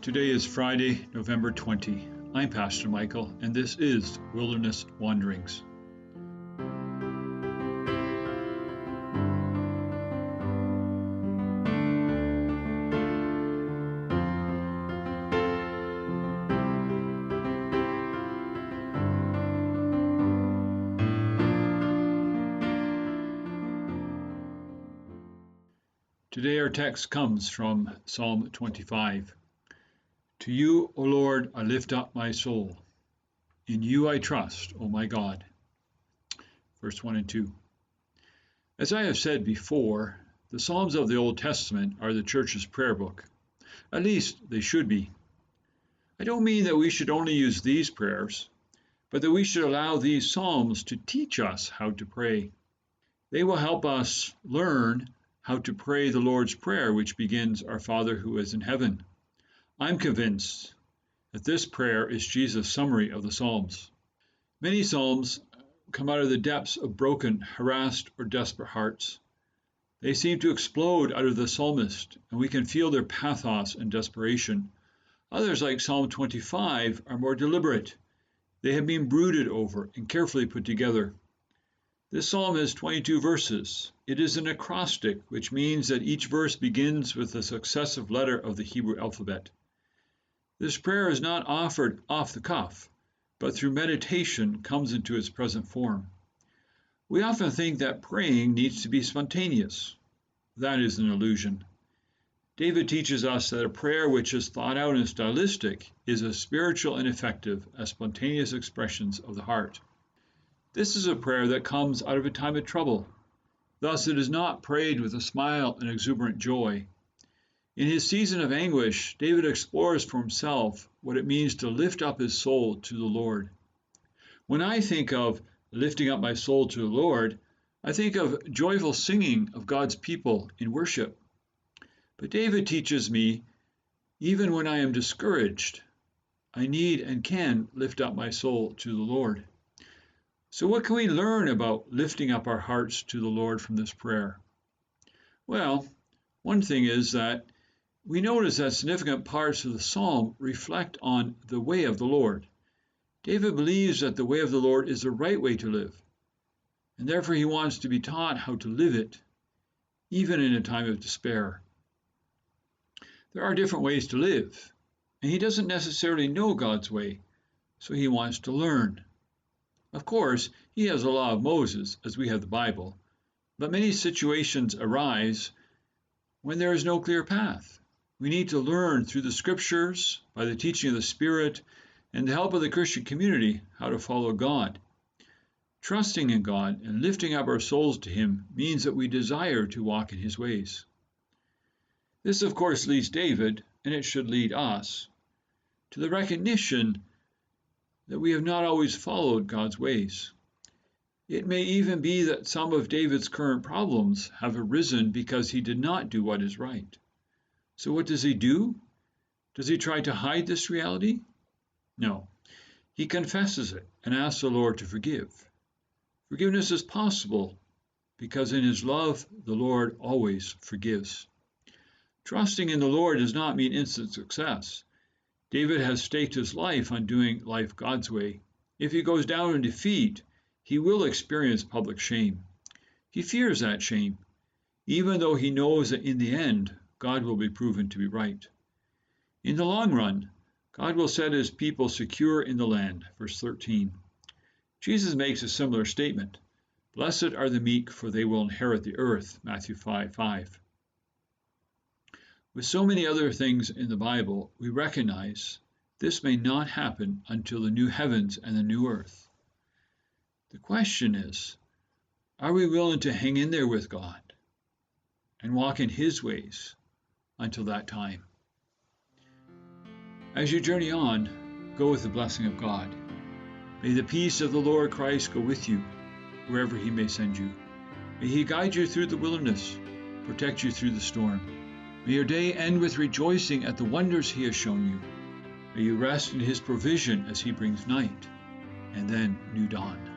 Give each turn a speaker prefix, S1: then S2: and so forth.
S1: Today is Friday, November 20. I'm Pastor Michael, and this is Wilderness Wanderings. Today our text comes from Psalm 25. To you, O Lord, I lift up my soul. In you I trust, O my God. Verse 1 and 2. As I have said before, the Psalms of the Old Testament are the church's prayer book. At least they should be. I don't mean that we should only use these prayers, but that we should allow these Psalms to teach us how to pray. They will help us learn how to pray the Lord's Prayer, which begins, Our Father who is in heaven. I'm convinced that this prayer is Jesus' summary of the Psalms. Many Psalms come out of the depths of broken, harassed, or desperate hearts. They seem to explode out of the psalmist, and we can feel their pathos and desperation. Others, like Psalm 25, are more deliberate. They have been brooded over and carefully put together. This psalm has 22 verses. It is an acrostic, which means that each verse begins with a successive letter of the Hebrew alphabet. This prayer is not offered off the cuff, but through meditation comes into its present form. We often think that praying needs to be spontaneous. That is an illusion. David teaches us that a prayer which is thought out and stylistic is as spiritual and effective as spontaneous expressions of the heart. This is a prayer that comes out of a time of trouble. Thus, it is not prayed with a smile and exuberant joy. In his season of anguish, David explores for himself what it means to lift up his soul to the Lord. When I think of lifting up my soul to the Lord, I think of joyful singing of God's people in worship. But David teaches me, even when I am discouraged, I need and can lift up my soul to the Lord. So what can we learn about lifting up our hearts to the Lord from this prayer? Well, one thing is that we notice that significant parts of the psalm reflect on the way of the Lord. David believes that the way of the Lord is the right way to live, and therefore he wants to be taught how to live it, even in a time of despair. There are different ways to live, and he doesn't necessarily know God's way, so he wants to learn. Of course, he has the law of Moses, as we have the Bible, but many situations arise when there is no clear path. We need to learn through the Scriptures, by the teaching of the Spirit, and the help of the Christian community, how to follow God. Trusting in God and lifting up our souls to Him means that we desire to walk in His ways. This, of course, leads David, and it should lead us, to the recognition that we have not always followed God's ways. It may even be that some of David's current problems have arisen because he did not do what is right. So what does he do? Does he try to hide this reality? No. He confesses it and asks the Lord to forgive. Forgiveness is possible because in His love, the Lord always forgives. Trusting in the Lord does not mean instant success. David has staked his life on doing life God's way. If he goes down in defeat, he will experience public shame. He fears that shame, even though he knows that in the end, God will be proven to be right. In the long run, God will set His people secure in the land. Verse 13. Jesus makes a similar statement. Blessed are the meek, for they will inherit the earth. Matthew 5:5. With so many other things in the Bible, we recognize this may not happen until the new heavens and the new earth. The question is, are we willing to hang in there with God and walk in His ways until that time? As you journey on, go with the blessing of God. May the peace of the Lord Christ go with you wherever He may send you. May He guide you through the wilderness, protect you through the storm. May your day end with rejoicing at the wonders He has shown you. May you rest in His provision as He brings night and then new dawn.